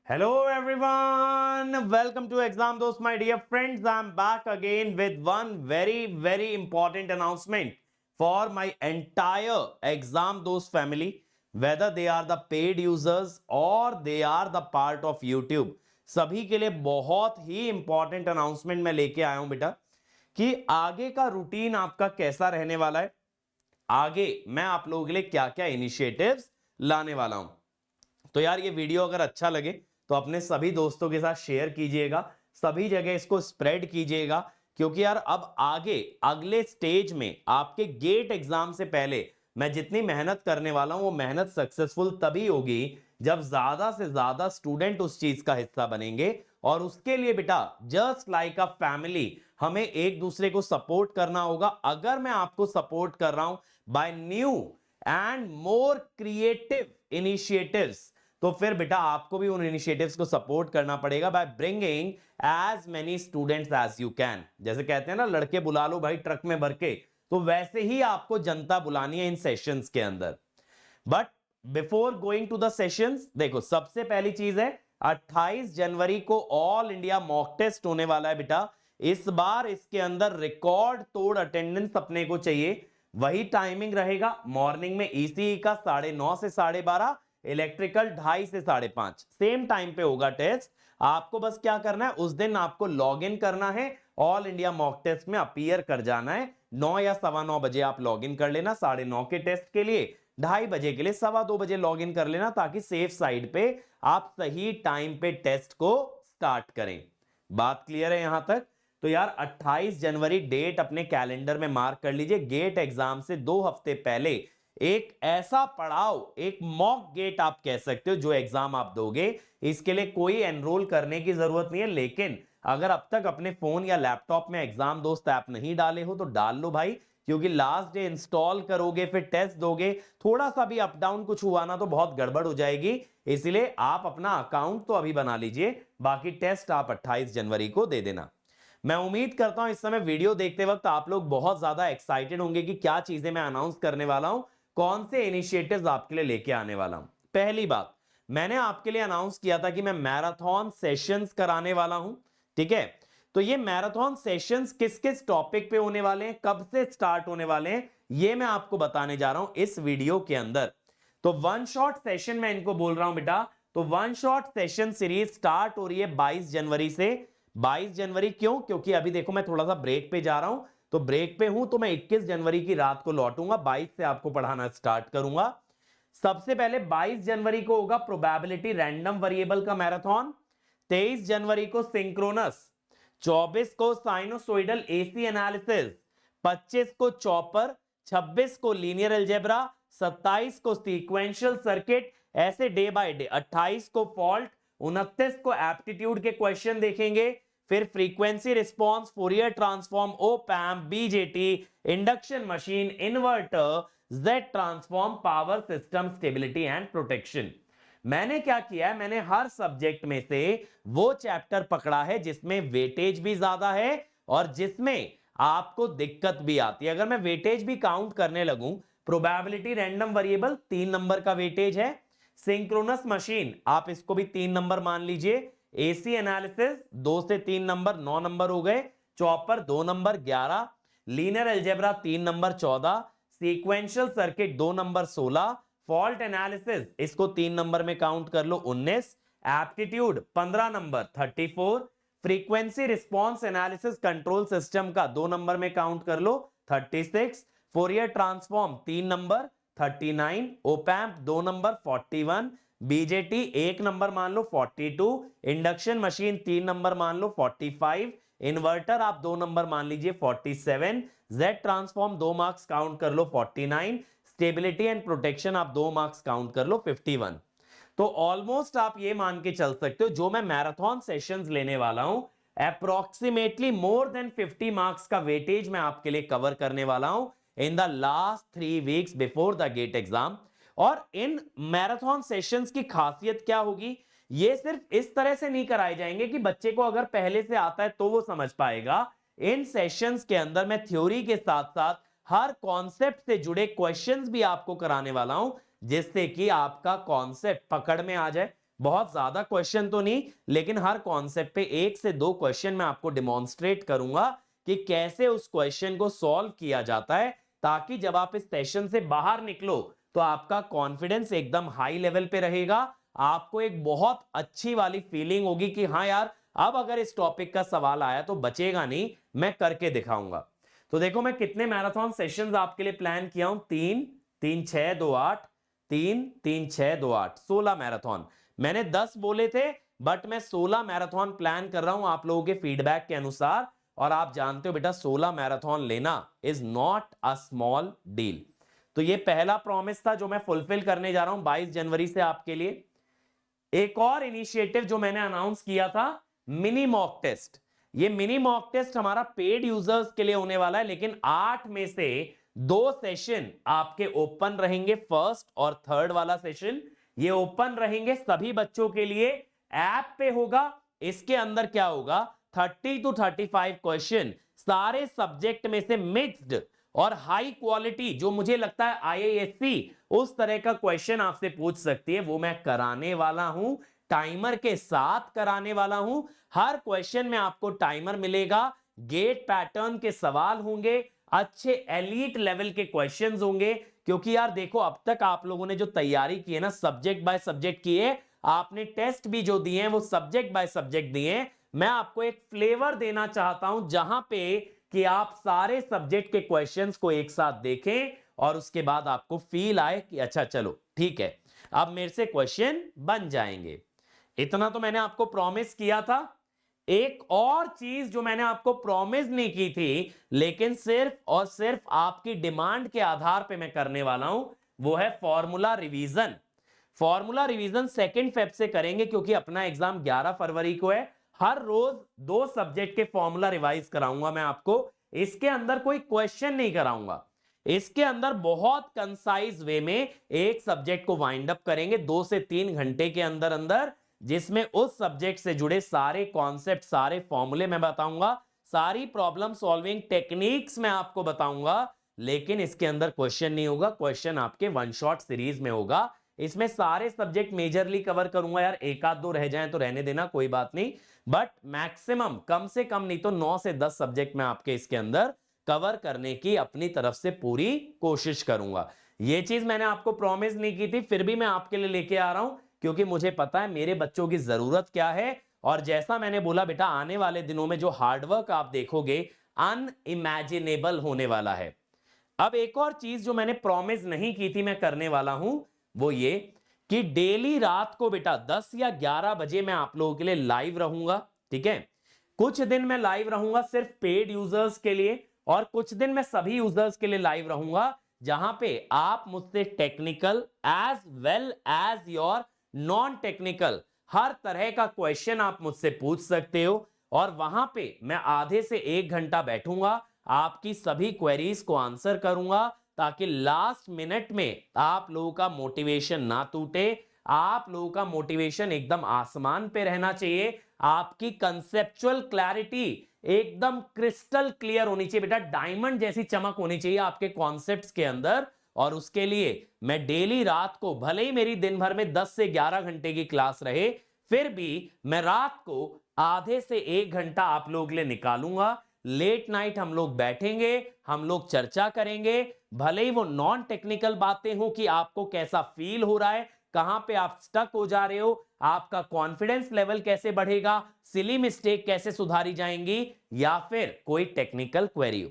Hello everyone, welcome to Exam Dost, my dear friends. I'm back again with one very important announcement for my entire Exam Dost family, whether they are the paid users or they are the part of YouTube. सभी के लिए बहुत ही important announcement मैं लेके आया हूं बेटा कि आगे का रूटीन आपका कैसा रहने वाला है, आगे मैं आप लोगों के लिए क्या क्या इनिशिएटिव्स लाने वाला हूं। तो यार ये वीडियो अगर अच्छा लगे तो अपने सभी दोस्तों के साथ शेयर कीजिएगा, सभी जगह इसको स्प्रेड कीजिएगा, क्योंकि यार अब आगे अगले स्टेज में आपके गेट एग्जाम से पहले मैं जितनी मेहनत करने वाला हूं वो मेहनत सक्सेसफुल तभी होगी जब ज्यादा से ज्यादा स्टूडेंट उस चीज का हिस्सा बनेंगे। और उसके लिए बेटा जस्ट लाइक अ फैमिली हमें एक दूसरे को सपोर्ट करना होगा। अगर मैं आपको सपोर्ट कर रहा हूं by new and more creative initiatives, तो फिर बेटा आपको भी उन इनिशिएटिव्स को सपोर्ट करना पड़ेगा by bringing as many students as you can. जैसे कहते हैं ना, लड़के बुला लो भाई ट्रक में भर के, तो वैसे ही आपको जनता बुलानी है इन सेशंस के अंदर। But before going to the sessions, देखो सबसे पहली चीज है 28 जनवरी को ऑल इंडिया मॉक टेस्ट होने वाला है बेटा। इस बार इसके अंदर रिकॉर्ड तोड़ अटेंडेंस अपने को चाहिए। वही टाइमिंग रहेगा, मॉर्निंग में ईसीई का 9:30 से 12:30, इलेक्ट्रिकल 2:30 से 5:30, सेम टाइम पे होगा टेस्ट। आपको बस क्या करना है, उस दिन आपको लॉग इन करना है, ऑल इंडिया मॉक टेस्ट में अपीयर कर जाना है। 9 या 9:15 बजे आप लॉग इन कर लेना 9:30 के टेस्ट के लिए, 2:30 बजे के लिए 2:15 बजे लॉग इन कर लेना, ताकि सेफ साइड पे आप सही टाइम पे टेस्ट को स्टार्ट करें। बात क्लियर है यहां तक? तो यार 28 जनवरी डेट अपने कैलेंडर में मार्क कर लीजिए। गेट एग्जाम से 2 हफ्ते पहले एक ऐसा पड़ाव, एक मॉक गेट आप कह सकते हो, जो एग्जाम आप दोगे इसके लिए कोई एनरोल करने की जरूरत नहीं है। लेकिन अगर अब तक अपने फोन या लैपटॉप में एग्जाम दोस्त ऐप नहीं डाले हो तो डाल लो भाई, क्योंकि लास्ट डे इंस्टॉल करोगे फिर टेस्ट दोगे, थोड़ा सा भी अप डाउन कुछ हुआ ना तो बहुत गड़बड़ हो जाएगी। इसलिए आप अपना अकाउंट तो अभी बना लीजिए, बाकी टेस्ट आप 28 जनवरी को दे देना। मैं उम्मीद करता हूं इस समय वीडियो देखते वक्त आप लोग बहुत ज्यादा एक्साइटेड होंगे कि क्या चीजें मैं अनाउंस करने वाला हूं, कौन से इनिशिएटिव्स आपके लिए लेके आने वाला हूं। पहली बात, मैंने आपके लिए अनाउंस किया था कि मैं मैराथन सेशंस कराने वाला हूं, ठीक है। तो ये मैराथन सेशंस किस किस टॉपिक पे होने वाले हैं, कब से स्टार्ट होने वाले हैं, ये मैं आपको बताने जा रहा हूं इस वीडियो के अंदर। तो वन शॉट सेशन मैं इनको बोल रहा हूं बेटा। तो one shot session series start हो रही है 22 जनवरी से। 22 जनवरी क्यों? क्योंकि अभी देखो मैं थोड़ा सा ब्रेक पे जा रहा हूं, तो ब्रेक पे हूं तो मैं 21 जनवरी की रात को लौटूंगा, 22 से आपको पढ़ाना स्टार्ट करूंगा। सबसे पहले 22 जनवरी को होगा प्रोबेबिलिटी रैंडम वेरिएबल का मैराथन, 23 जनवरी को सिंक्रोनस, 24 को साइनोसोइडल एसी एनालिसिस, 25 को चॉपर, 26 को लीनियर अलजेब्रा, 27 को सीक्वेंशियल सर्किट, ऐसे डे बाय डे। 28 को फॉल्ट, 29 को एप्टीट्यूड के क्वेश्चन देखेंगे, फिर frequency response, Fourier transform, op amp, BJT, induction machine, inverter, Z transform, power system stability and protection. मैंने क्या किया है, मैंने हर सब्जेक्ट में से वो चैप्टर पकड़ा है जिसमें वेटेज भी ज्यादा है और जिसमें आपको दिक्कत भी आती है। अगर मैं वेटेज भी काउंट करने लगूं, प्रोबेबिलिटी रैंडम वेरिएबल 3 नंबर का वेटेज है, सिंक्रोनस मशीन आप इसको भी 3 नंबर मान लीजिए, एसी एनालिसिस 2 से 3 नंबर 9 नंबर हो गए, chopper 2 number 11, linear algebra 3 number 14, sequential circuit 2 number 16, fault analysis इसको 3 नंबर में काउंट कर लो 19, aptitude 15 number 34, frequency response analysis control system का 2 नंबर में काउंट कर लो 36, Fourier transform 3 number 39, op-amp 2 number 41, BJT 1 number मान लो 42, इंडक्शन मशीन 3 नंबर मान लो 45, inverter आप 2 number मान लीजिए 47, जेड ट्रांसफॉर्म 2 मार्क्स काउंट कर लो 49, स्टेबिलिटी एंड प्रोटेक्शन आप 2 मार्क्स काउंट कर लो 51। तो ऑलमोस्ट आप ये मान के चल सकते हो जो मैं मैराथन सेशंस लेने वाला हूं, अप्रोक्सीमेटली मोर देन 50 मार्क्स का वेटेज मैं आपके लिए कवर करने वाला हूं in the last 3 weeks before the GATE exam. और इन मैराथन सेशंस की खासियत क्या होगी, ये सिर्फ इस तरह से नहीं कराए जाएंगे कि बच्चे को अगर पहले से आता है तो वो समझ पाएगा। इन सेशंस के अंदर मैं थ्योरी के साथ साथ हर कॉन्सेप्ट से जुड़े क्वेश्चंस भी आपको कराने वाला हूं, जिससे कि आपका कॉन्सेप्ट पकड़ में आ जाए। बहुत ज्यादा क्वेश्चन तो नहीं, लेकिन हर कॉन्सेप्ट पे 1 से 2 क्वेश्चन मैं आपको डिमॉन्स्ट्रेट करूंगा कि कैसे उस क्वेश्चन को सॉल्व किया जाता है, ताकि जब आप इस सेशन से बाहर निकलो तो आपका कॉन्फिडेंस एकदम हाई लेवल पे रहेगा। आपको एक बहुत अच्छी वाली फीलिंग होगी कि हाँ यार, अब अगर इस टॉपिक का सवाल आया तो बचेगा नहीं, मैं करके दिखाऊंगा। तो देखो मैं कितने मैराथन सेशंस आपके लिए प्लान किया हूं, 3 3 6 2 8, 3 3 6 2 8, 16 मैराथन। मैंने 10 बोले थे, बट मैं 16 मैराथन प्लान कर रहा हूं आप लोगों के फीडबैक के अनुसार। और आप जानते हो बेटा 16 मैराथन लेना is not a small deal. तो ये पहला प्रॉमिस था जो मैं फुलफिल करने जा रहा हूं 22 जनवरी से आपके लिए। एक और इनिशिएटिव जो मैंने अनाउंस किया था, मिनी मॉक टेस्ट। ये मिनी मॉक टेस्ट हमारा पेड यूजर्स के लिए होने वाला है, लेकिन 8 में से 2 सेशन आपके ओपन रहेंगे, फर्स्ट और थर्ड वाला सेशन ये ओपन रहेंगे सभी बच्चों के लिए, ऐप पे होगा। इसके अंदर क्या होगा, 30 to 35 क्वेश्चन सारे सब्जेक्ट में से मिक्स्ड और हाई क्वालिटी, जो मुझे लगता है आईआईएससी उस तरह का क्वेश्चन आपसे पूछ सकती है, वो मैं कराने वाला हूं, टाइमर के साथ कराने वाला हूं। हर क्वेश्चन में आपको टाइमर मिलेगा, गेट पैटर्न के सवाल होंगे, अच्छे एलीट लेवल के क्वेश्चंस होंगे। क्योंकि यार देखो, अब तक आप लोगों ने जो तैयारी की है ना, सब्जेक्ट बाय सब्जेक्ट की है, आपने टेस्ट भी जो दिए हैं वो सब्जेक्ट बाय सब्जेक्ट दिए हैं। मैं आपको एक फ्लेवर देना चाहता हूं जहां पे कि आप सारे सब्जेक्ट के क्वेश्चंस को एक साथ देखें और उसके बाद आपको फील आए कि अच्छा चलो ठीक है, अब मेरे से क्वेश्चन बन जाएंगे। इतना तो मैंने आपको प्रॉमिस किया था। एक और चीज जो मैंने आपको प्रॉमिस नहीं की थी, लेकिन सिर्फ और सिर्फ आपकी डिमांड के आधार पे मैं करने वाला हूं, वो है formula revision. Formula revision 2 Feb से करेंगे, क्योंकि अपना एग्जाम 11 फरवरी को है। हर रोज 2 सब्जेक्ट के फॉर्मूला रिवाइज कराऊंगा मैं आपको। इसके अंदर कोई क्वेश्चन नहीं कराऊंगा, इसके अंदर बहुत कंसाइज वे में एक सब्जेक्ट को वाइंड अप करेंगे 2 से 3 घंटे के अंदर अंदर, जिसमें उस सब्जेक्ट से जुड़े सारे कॉन्सेप्ट, सारे फॉर्मूले मैं बताऊंगा, सारी प्रॉब्लम सॉल्विंग टेक्निक्स मैं आपको बताऊंगा। लेकिन इसके अंदर क्वेश्चन नहीं होगा, क्वेश्चन आपके वन शॉट सीरीज में होगा। इसमें सारे सब्जेक्ट मेजरली कवर करूंगा यार, एक आध दो रह जाएं तो रहने देना, कोई बात नहीं, बट मैक्सिमम कम से कम नहीं तो 9 से 10 सब्जेक्ट मैं आपके इसके अंदर कवर करने की अपनी तरफ से पूरी कोशिश करूंगा। यह चीज मैंने आपको प्रॉमिस नहीं की थी, फिर भी मैं आपके लिए लेके आ रहा हूं, क्योंकि मुझे पता है मेरे बच्चों की जरूरत क्या है। और जैसा मैंने बोला बेटा, आने वाले दिनों में जो हार्डवर्क आप देखोगे अनइमेजिनेबल होने वाला है। अब एक और चीज जो मैंने प्रॉमिस नहीं की थी मैं करने वाला हूं, वो ये कि डेली रात को बेटा 10 या 11 बजे मैं आप लोगों के लिए लाइव रहूंगा। ठीक है, कुछ दिन मैं लाइव रहूंगा सिर्फ पेड यूजर्स के लिए, और कुछ दिन मैं सभी यूजर्स के लिए लाइव रहूंगा, जहां पे आप मुझसे technical as well as your non technical हर तरह का क्वेश्चन आप मुझसे पूछ सकते हो। और वहां पे मैं आधे से 1 घंटा बैठूंगा, आपकी सभी क्वेरीज को आंसर करूंगा, ताकि लास्ट मिनट में आप लोगों का मोटिवेशन ना टूटे, आप लोगों का मोटिवेशन एकदम आसमान पे रहना चाहिए, आपकी कंसेप्चुअल क्लैरिटी एकदम क्रिस्टल क्लियर होनी चाहिए बेटा, डायमंड जैसी चमक होनी चाहिए आपके कॉन्सेप्ट्स के अंदर। और उसके लिए मैं डेली रात को, भले ही मेरी दिन भर में 10 से 11 घंटे की क्लास रहे, फिर भी मैं रात को आधे से 1 घंटा आप लोगों के लिए निकालूंगा। लेट नाइट हम लोग बैठेंगे, हम लोग चर्चा करेंगे, भले ही वो नॉन टेक्निकल बातें हो कि आपको कैसा फील हो रहा है, कहां पे आप स्टक हो जा रहे हो, आपका कॉन्फिडेंस लेवल कैसे बढ़ेगा, सिली मिस्टेक कैसे सुधारी जाएंगी, या फिर कोई टेक्निकल क्वेरी हो।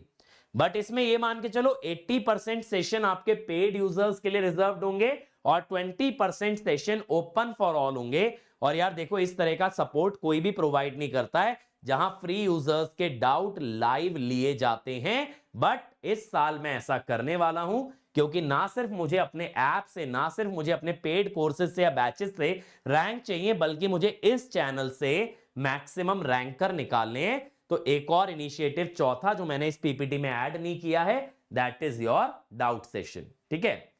बट इसमें ये मान के चलो 80% सेशन आपके पेड यूजर्स के लिए रिजर्व्ड होंगे और 20% सेशन ओपन फॉर ऑल होंगे। और यार देखो, इस तरह का सपोर्ट कोई भी प्रोवाइड नहीं करता है जहां फ्री यूजर्स के डाउट लाइव लिए जाते हैं। बट इस साल मैं ऐसा करने वाला हूं, क्योंकि ना सिर्फ मुझे अपने ऐप से, ना सिर्फ मुझे अपने पेड कोर्सेज से या बैचेस से रैंक चाहिए, बल्कि मुझे इस चैनल से मैक्सिमम रैंकर निकालने हैं। तो एक और इनिशिएटिव चौथा जो मैंने इस पीपीटी में ऐड नहीं किया है, that is your doubt session. ठीक है,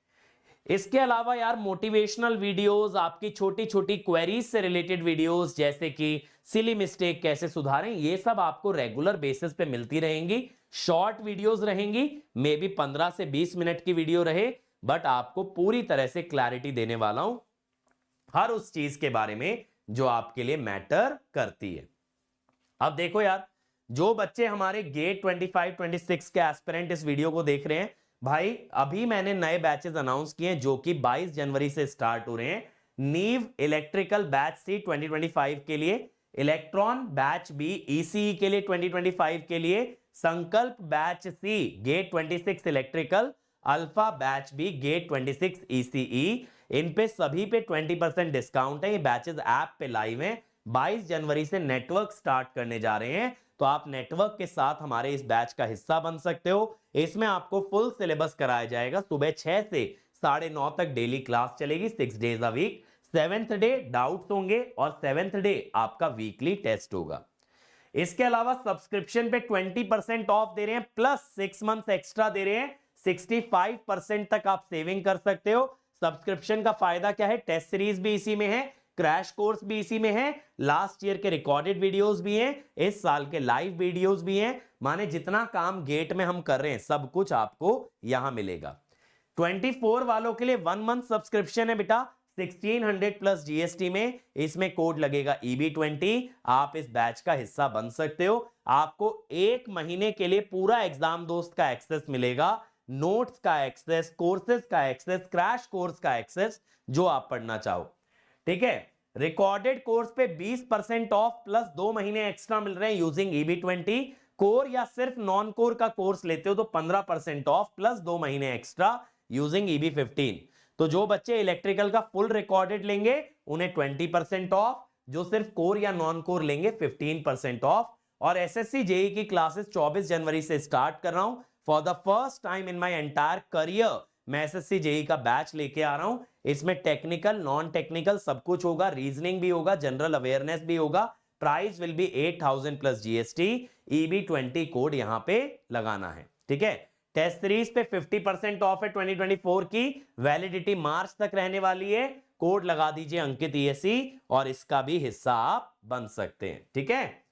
इसके अलावा यार मोटिवेशनल वीडियोस, आपकी छोटी छोटी क्वेरीज से रिलेटेड वीडियोस, जैसे कि सिली मिस्टेक कैसे सुधारें, ये सब आपको रेगुलर बेसिस पे मिलती रहेंगी। शॉर्ट वीडियोस रहेंगी, मे बी 15 से 20 मिनट की वीडियो रहे, बट आपको पूरी तरह से क्लैरिटी देने वाला हूं। हर उस चीज के बारे में जो आपके लिए मैटर करती है। अब देखो यार, जो बच्चे हमारे गेट 25 26 के एस्पिरेंट इस वीडियो को देख रहे हैं, भाई अभी मैंने नए बैचेस अनाउंस किए हैं जो कि 22 जनवरी से स्टार्ट हो रहे हैं। नीव इलेक्ट्रिकल बैच सी 2025 के लिए, इलेक्ट्रॉन बैच बी ईसीई के लिए 2025 के लिए, Sankalp batch C GATE 26 electrical, alpha batch B GATE 26 ECE, इन पे सभी पे 20% डिस्काउंट है। ये बैचेस ऐप पे लाइव हैं। 22 जनवरी से नेटवर्क स्टार्ट करने जा रहे हैं, तो आप नेटवर्क के साथ हमारे इस बैच का हिस्सा बन सकते हो। इसमें आपको फुल सिलेबस कराया जाएगा। सुबह 6 से 9:30 तक डेली क्लास चलेगी, 6 days a week. 7th day doubts होंगे और 7th डे आपका वीकली टेस्ट होगा। इसके अलावा सब्सक्रिप्शन पे 20% ऑफ दे रहे हैं, प्लस 6 मंथ्स एक्स्ट्रा दे रहे हैं। 65% तक आप सेविंग कर सकते हो। सब्सक्रिप्शन का फायदा क्या है? टेस्ट सीरीज भी इसी में है, क्रैश कोर्स भी इसी में है, लास्ट ईयर के रिकॉर्डेड वीडियोस भी हैं, इस साल के लाइव वीडियोस भी हैं। माने जितना काम गेट में हम कर रहे हैं सब कुछ आपको यहां मिलेगा। 24 वालों के लिए 1 मंथ सब्सक्रिप्शन है बेटा, 1600 प्लस जीएसटी में। इसमें कोड लगेगा EB20। आप इस बैच का हिस्सा बन सकते हो। आपको 1 महीने के लिए पूरा एग्जाम दोस्त का एक्सेस मिलेगा, नोट्स का एक्सेस, कोर्सेज का एक्सेस, क्रैश कोर्स का एक्सेस, जो आप पढ़ना चाहो। ठीक है, रिकॉर्डेड कोर्स पे 20% ऑफ प्लस 2 महीने एक्स्ट्रा मिल रहे हैं यूजिंग EB20। कोर या सिर्फ नॉन कोर का कोर्स लेते हो तो 15% ऑफ प्लस 2 महीने एक्स्ट्रा यूजिंग EB15। तो जो बच्चे इलेक्ट्रिकल का फुल रिकॉर्डेड लेंगे उन्हें 20% ऑफ, जो सिर्फ कोर या नॉन कोर लेंगे 15% ऑफ। और एसएससी जेई की क्लासेस 24 जनवरी से स्टार्ट कर रहा हूं। For the first time in my entire career मैं एसएससी जेई का बैच लेके आ रहा हूं। इसमें टेक्निकल, नॉन टेक्निकल सब कुछ होगा, रीजनिंग भी होगा, जनरल अवेयरनेस भी होगा। Price will be 8000 plus GST. EB20 code यहां पे लगाना है। ठीक है, टेस्ट सीरीज पे 50% ऑफ है 2024 की, वैलिडिटी मार्च तक रहने वाली है। कोड लगा दीजिए अंकित ESE और इसका भी हिस्सा आप बन सकते हैं। ठीक है,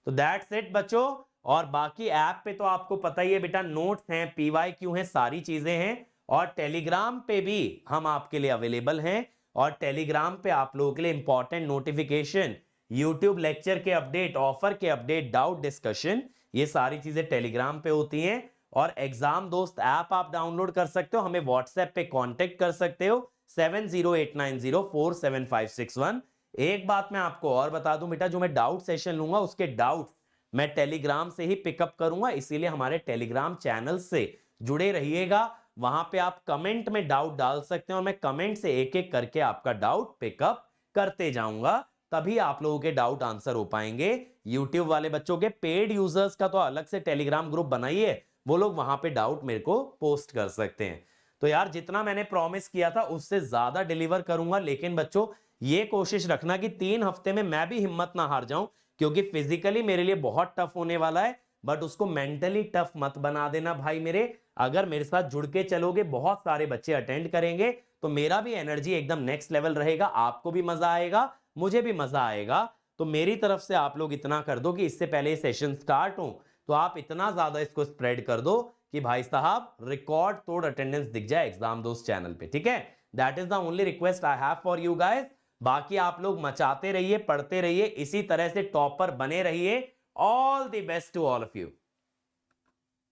तो दैट्स इट बच्चों। और बाकी ऐप पे तो आपको पता ही है बेटा, नोट्स हैं, PYQ हैं, सारी चीजें हैं। और टेलीग्राम पे भी हम आपके लिए अवेलेबल हैं। और टेलीग्राम पे आप लोगों के लिए इंपॉर्टेंट नोटिफिकेशन, यूट्यूब लेक्चर के अपडेट, ऑफर के अपडेट, डाउट डिस्कशन, ये सारी चीजें टेलीग्राम पे होती हैं। और एग्जाम दोस्त ऐप आप डाउनलोड कर सकते हो, हमें व्हाट्सएप पे कांटेक्ट कर सकते हो 7089047561। एक बात मैं आपको और बता दूं बेटा, जो मैं डाउट सेशन लूंगा उसके डाउट मैं टेलीग्राम से ही पिकअप करूंगा, इसीलिए हमारे टेलीग्राम चैनल से जुड़े रहिएगा। वहां पे आप कमेंट में डाउट डाल सकते हैं और मैं कमेंट से एक एक करके आपका डाउट पिकअप करते जाऊंगा, तभी आप लोगों के डाउट आंसर हो पाएंगे। यूट्यूब वाले बच्चों के पेड यूजर्स का तो अलग से टेलीग्राम ग्रुप बनाइए, वो लोग वहां पे डाउट मेरे को पोस्ट कर सकते हैं। तो यार जितना मैंने प्रॉमिस किया था उससे ज्यादा डिलीवर करूंगा, लेकिन बच्चों ये कोशिश रखना कि 3 हफ्ते में मैं भी हिम्मत ना हार जाऊं, क्योंकि फिजिकली मेरे लिए बहुत टफ होने वाला है, बट उसको मेंटली टफ मत बना देना भाई मेरे। अगर मेरे साथ जुड़ के चलोगे, बहुत सारे बच्चे अटेंड करेंगे, तो मेरा भी एनर्जी एकदम नेक्स्ट लेवल रहेगा, आपको भी मजा आएगा, मुझे भी मजा आएगा। तो मेरी तरफ से आप लोग इतना कर दो कि इससे पहले सेशन स्टार्ट हो तो आप इतना ज्यादा इसको स्प्रेड कर दो कि भाई साहब रिकॉर्ड तोड़ अटेंडेंस दिख जाए एग्जाम दोस्त चैनल पे। ठीक है, that is the only request I have for you guys. बाकी आप लोग मचाते रहिए, पढ़ते रहिए, इसी तरह से टॉपर बने रहिए। All the best to all of you.